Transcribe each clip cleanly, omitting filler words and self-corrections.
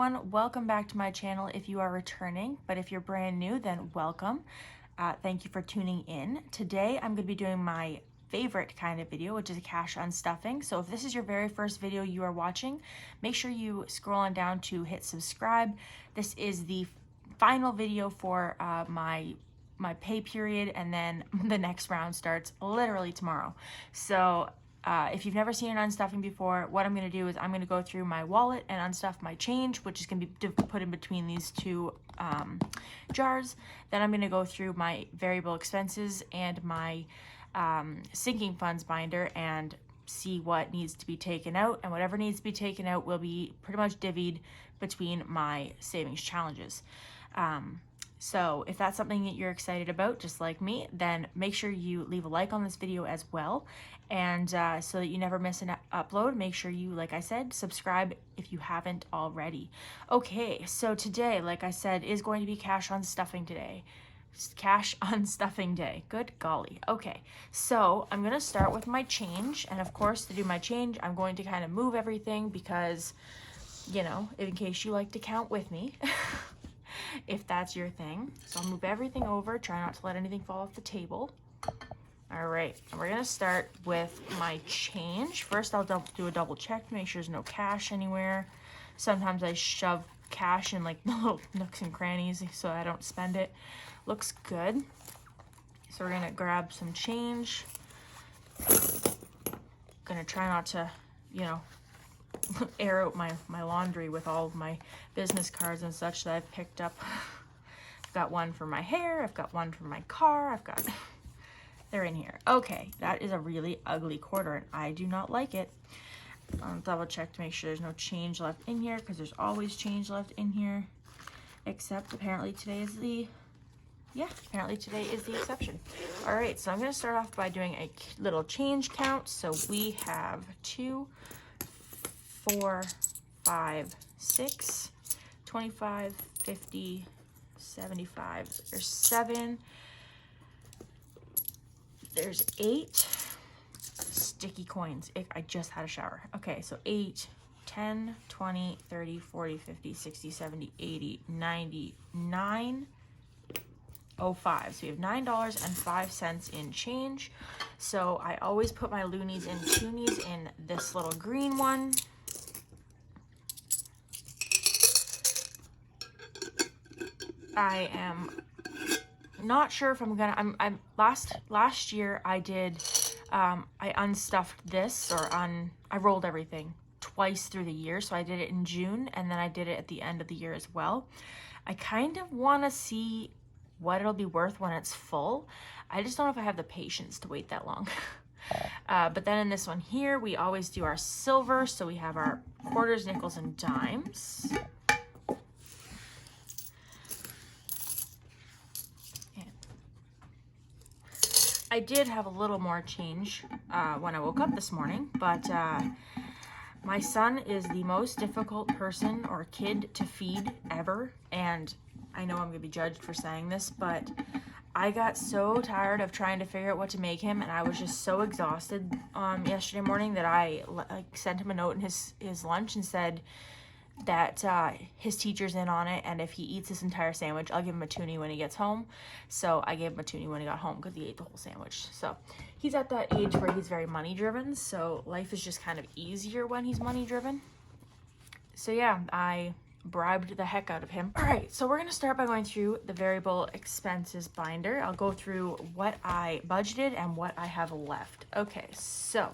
everyone, welcome back to my channel if you are returning, but if you're brand new, then welcome. Thank you for tuning in. Today I'm going to be doing my favorite kind of video, which is a cash unstuffing. So if this is your very first video you are watching, make sure you scroll on down to hit subscribe. This is the final video for my pay period, and then the next round starts literally tomorrow. So if you've never seen an unstuffing before, what I'm going to do is I'm going to go through my wallet and unstuff my change, which is going to be put in between these two jars. Then I'm going to go through my variable expenses and my sinking funds binder and see what needs to be taken out, and whatever needs to be taken out will be pretty much divvied between my savings challenges. So if that's something that you're excited about, just like me, then make sure you leave a like on this video as well. And so that you never miss an upload, make sure you, like I said, subscribe if you haven't already. Okay, so today, like I said, is going to be cash unstuffing today. Cash unstuffing day. Good golly. Okay, so I'm going to start with my change. And of course, to do my change, I'm going to kind of move everything because, you know, in case you like to count with me. If that's your thing. So I'll move everything over, try not to let anything fall off the table. All right, and we're gonna start with my change. First, I'll do a double check to make sure there's no cash anywhere. Sometimes I shove cash in like the little nooks and crannies so I don't spend it. Looks good. So we're gonna grab some change. Gonna try not to, you know, air out my laundry with all of my business cards and such that I've picked up. I've got one for my hair, I've got one for my car, they're in here. Okay, that is a really ugly quarter and I do not like it. I'll double check to make sure there's no change left in here, because there's always change left in here, except apparently today is the exception. All right, so I'm going to start off by doing a little change count. So we have 2, 4, 5, 6, 25, 50, 75. There's 7. There's 8 sticky coins. I just had a shower. Okay, so 8, 10, 20, 30, 40, 50, 60, 70, 80, 90, 9, 05. So we have $9.05 in change. So I always put my loonies and toonies in this little green one. I am not sure if I'm gonna, last year I did, I unstuffed this, or I rolled everything twice through the year. So I did it in June and then I did it at the end of the year as well. I kind of want to see what it'll be worth when it's full. I just don't know if I have the patience to wait that long. But then in this one here, we always do our silver. So we have our quarters, nickels, and dimes. I did have a little more change when I woke up this morning, but my son is the most difficult person or kid to feed ever, and I know I'm going to be judged for saying this, but I got so tired of trying to figure out what to make him, and I was just so exhausted yesterday morning that I sent him a note in his lunch and said that his teacher's in on it, and if he eats this entire sandwich, I'll give him a toonie when he gets home. So I gave him a toonie when he got home because he ate the whole sandwich. So he's at that age where he's very money driven, so life is just kind of easier when he's money driven. So yeah, I bribed the heck out of him. All right, so we're gonna start by going through the variable expenses binder. I'll go through what I budgeted and what I have left. Okay, so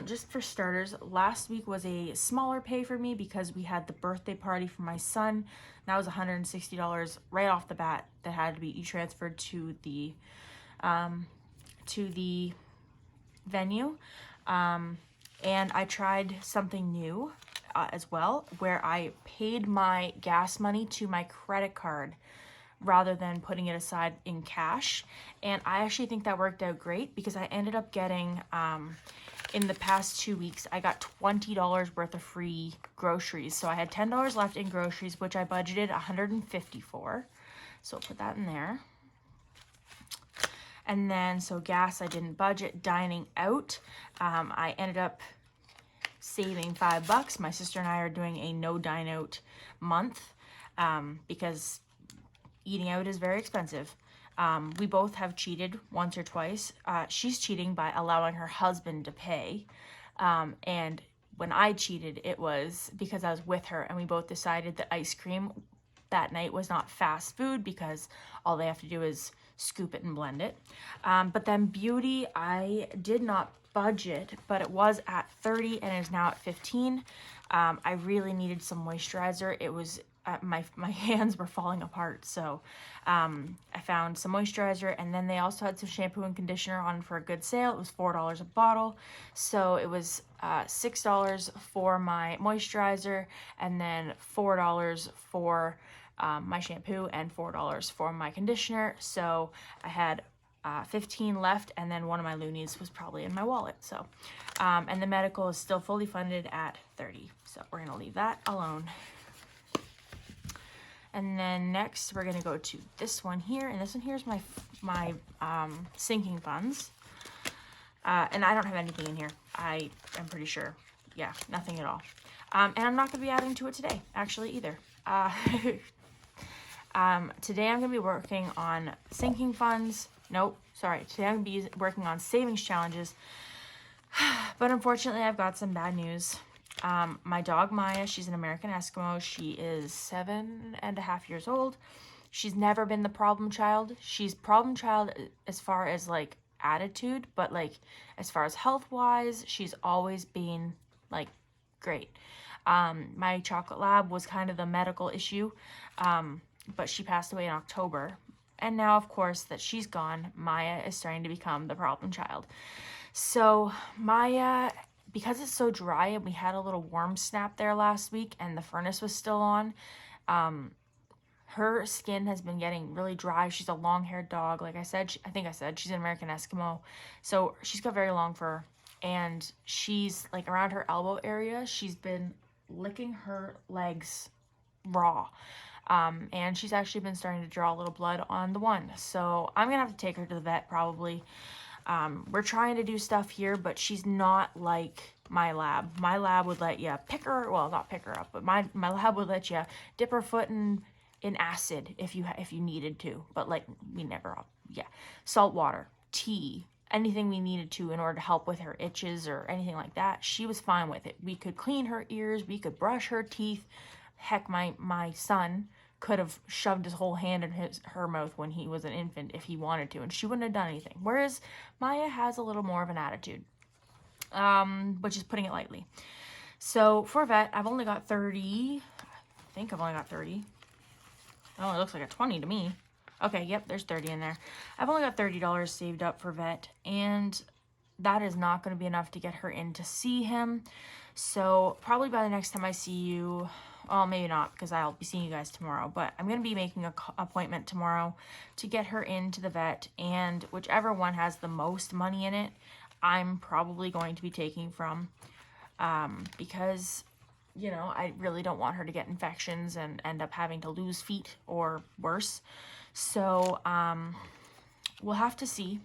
just for starters, last week was a smaller pay for me because we had the birthday party for my son. That was $160 right off the bat that had to be e-transferred to the venue. And I tried something new as well, where I paid my gas money to my credit card rather than putting it aside in cash. And I actually think that worked out great because I ended up getting, in the past 2 weeks, I got $20 worth of free groceries. So I had $10 left in groceries, which I budgeted $150 for. So I'll put that in there. And then, so gas, I didn't budget. Dining out, I ended up saving $5. My sister and I are doing a no dine out month because eating out is very expensive. We both have cheated once or twice. She's cheating by allowing her husband to pay. And when I cheated, it was because I was with her and we both decided that ice cream that night was not fast food because all they have to do is scoop it and blend it. But then beauty, I did not budget, but it was at 30 and is now at 15. I really needed some moisturizer. It was my hands were falling apart, so I found some moisturizer, and then they also had some shampoo and conditioner on for a good sale. It was $4 a bottle, so it was $6 for my moisturizer, and then $4 for my shampoo, and $4 for my conditioner. So I had 15 left, and then one of my loonies was probably in my wallet. So and the medical is still fully funded at 30, so we're gonna leave that alone. And then next we're gonna go to this one here, and this one here is my sinking funds, and I don't have anything in here. I am pretty sure, yeah, nothing at all. And I'm not gonna be adding to it today actually either. Today I'm gonna be working on sinking funds. Nope, sorry. Today I'm gonna be working on savings challenges. But unfortunately, I've got some bad news. My dog Maya, she's an American Eskimo. She is 7.5 years old. She's never been the problem child. She's problem child as far as like attitude, but like as far as health wise, she's always been like great. My chocolate lab was kind of the medical issue, but she passed away in October. And now, of course, that she's gone, Maya is starting to become the problem child. So Maya, because it's so dry and we had a little warm snap there last week and the furnace was still on, her skin has been getting really dry. She's a long-haired dog. Like I said, I think I said she's an American Eskimo. So she's got very long fur, and she's like around her elbow area, she's been licking her legs raw. And she's actually been starting to draw a little blood on the one. So I'm gonna have to take her to the vet probably. We're trying to do stuff here, but she's not like my lab. My lab would let you pick her, well, not pick her up, but my lab would let you dip her foot in acid if you needed to. But like we never, yeah, salt water, tea, anything we needed to in order to help with her itches or anything like that. She was fine with it. We could clean her ears, we could brush her teeth. Heck, my son could have shoved his whole hand in her mouth when he was an infant if he wanted to, and she wouldn't have done anything. Whereas Maya has a little more of an attitude, which is putting it lightly. So for vet, I've only got 30. I think I've only got 30. Oh, it looks like a 20 to me. Okay, yep, there's 30 in there. I've only got $30 saved up for vet, and that is not going to be enough to get her in to see him. So probably by the next time I see you, well, maybe not, because I'll be seeing you guys tomorrow, but I'm going to be making an appointment tomorrow to get her into the vet, and whichever one has the most money in it, I'm probably going to be taking from, because, you know, I really don't want her to get infections and end up having to lose feet or worse. So we'll have to see.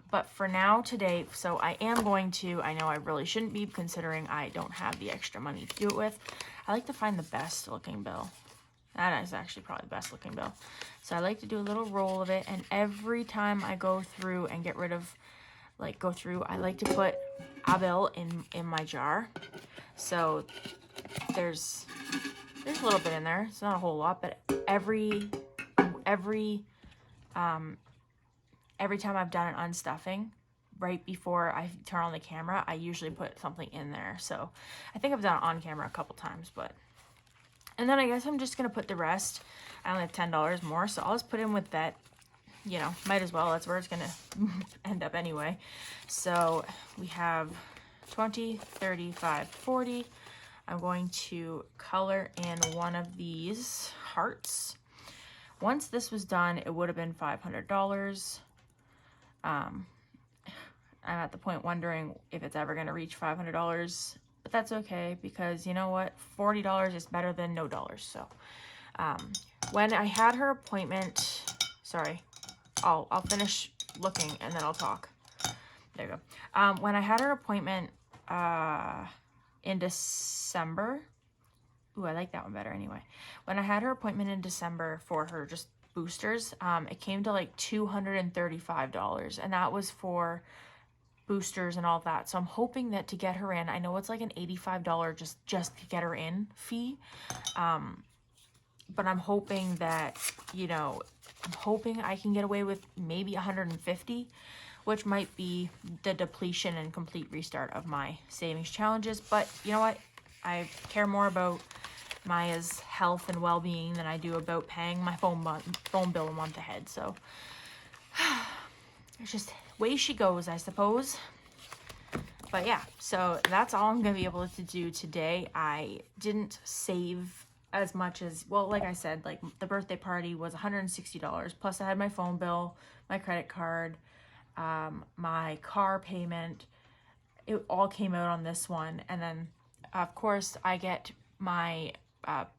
But for now today, so I am going to, I know I really shouldn't be considering I don't have the extra money to do it with. I like to find the best looking bill. That is actually probably the best looking bill. So I like to do a little roll of it, and every time I go through and get rid of, like go through, I like to put a bill in my jar. So there's a little bit in there. It's not a whole lot, but every time I've done an unstuffing, right before I turn on the camera, I usually put something in there. So I think I've done it on camera a couple times, but, and then I guess I'm just going to put the rest. I only have $10 more, so I'll just put in with that, you know, might as well. That's where it's going to end up anyway. So we have 20, 35, 40. I'm going to color in one of these hearts. Once this was done, it would have been $500. I'm at the point wondering if it's ever going to reach $500, but that's okay, because you know what, $40 is better than no dollars. So when I had her appointment, sorry, I'll finish looking and then I'll talk. There you go. When I had her appointment in December. Ooh, I like that one better anyway. When I had her appointment in December for her just boosters, it came to like $235, and that was for boosters and all that. So I'm hoping that to get her in, I know it's like an $85 just to get her in fee, but I'm hoping that, you know, I'm hoping I can get away with maybe 150, which might be the depletion and complete restart of my savings challenges. But you know what? I care more about Maya's health and well-being than I do about paying my phone bill a month ahead. So it's just way she goes, I suppose. But yeah, so that's all I'm gonna be able to do today. I didn't save as much as, well, like I said, like the birthday party was $160, plus I had my phone bill, my credit card, my car payment. It all came out on this one, and then of course I get my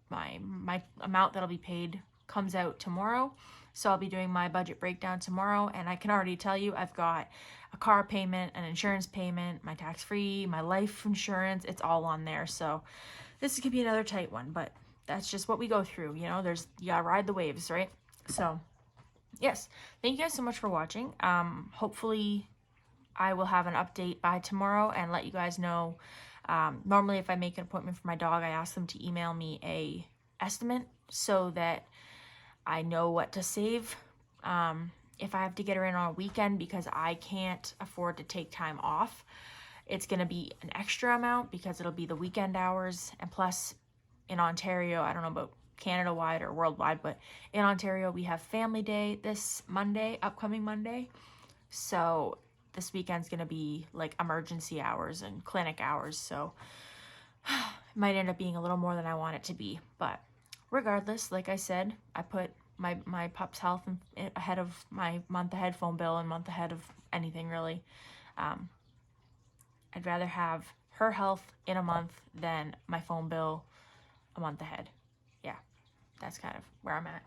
my amount that'll be paid comes out tomorrow. So I'll be doing my budget breakdown tomorrow, and I can already tell you I've got a car payment, an insurance payment, my tax-free, my life insurance, it's all on there. So this could be another tight one, but that's just what we go through, you know. You gotta ride the waves, right? So yes, thank you guys so much for watching. Hopefully I will have an update by tomorrow and let you guys know. Normally if I make an appointment for my dog, I ask them to email me a estimate so that I know what to save. If I have to get her in on a weekend because I can't afford to take time off, it's going to be an extra amount because it'll be the weekend hours. And plus in Ontario, I don't know about Canada-wide or worldwide, but in Ontario we have Family Day this Monday, upcoming Monday. So this weekend's going to be like emergency hours and clinic hours. So it might end up being a little more than I want it to be. But regardless, like I said, I put my pup's health ahead of my month ahead phone bill and month ahead of anything really. I'd rather have her health in a month than my phone bill a month ahead. Yeah, that's kind of where I'm at.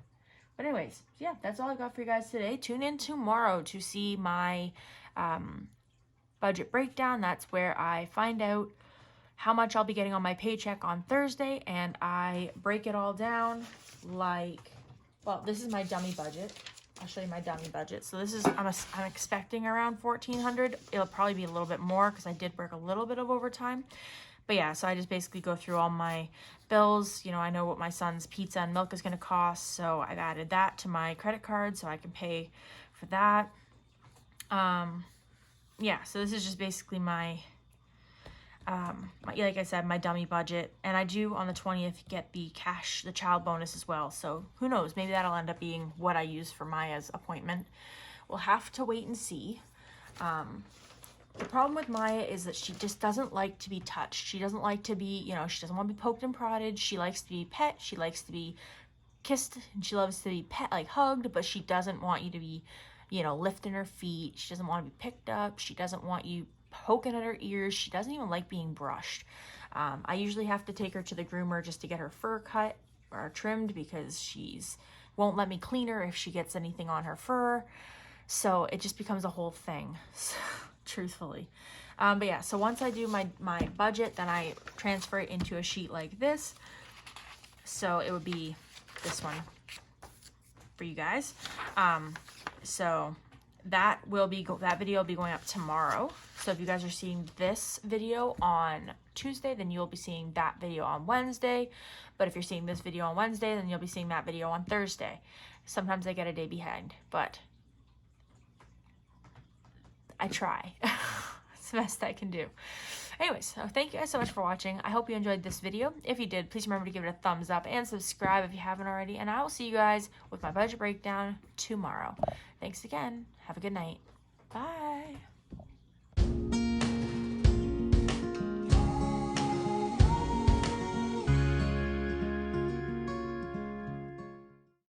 But anyways, yeah, that's all I got for you guys today. Tune in tomorrow to see my budget breakdown. That's where I find out how much I'll be getting on my paycheck on Thursday, and I break it all down like, well, this is my dummy budget. I'll show you my dummy budget. So this is, I'm expecting around $1,400. It'll probably be a little bit more because I did work a little bit of overtime. But yeah, so I just basically go through all my bills. You know, I know what my son's pizza and milk is going to cost, so I've added that to my credit card so I can pay for that. Yeah, so this is just basically my, like I said, my dummy budget. And I do on the 20th get the child bonus as well. So who knows, maybe that'll end up being what I use for Maya's appointment. We'll have to wait and see. The problem with Maya is that she just doesn't like to be touched. She doesn't like to be, you know, she doesn't want to be poked and prodded. She likes to be pet. She likes to be kissed, and she loves to be hugged, but she doesn't want you to be, you know, lifting her feet. She doesn't want to be picked up. She doesn't want you poking at her ears. She doesn't even like being brushed. I usually have to take her to the groomer just to get her fur cut or trimmed because she's won't let me clean her if she gets anything on her fur. So it just becomes a whole thing, truthfully. But yeah, so once I do my budget, then I transfer it into a sheet like this. So it would be this one for you guys. So that video will be going up tomorrow. So if you guys are seeing this video on Tuesday, then you'll be seeing that video on Wednesday. But if you're seeing this video on Wednesday, then you'll be seeing that video on Thursday. Sometimes I get a day behind, but I try. It's the best I can do. Anyways, so thank you guys so much for watching. I hope you enjoyed this video. If you did, please remember to give it a thumbs up and subscribe if you haven't already. And I will see you guys with my budget breakdown tomorrow. Thanks again. Have a good night. Bye.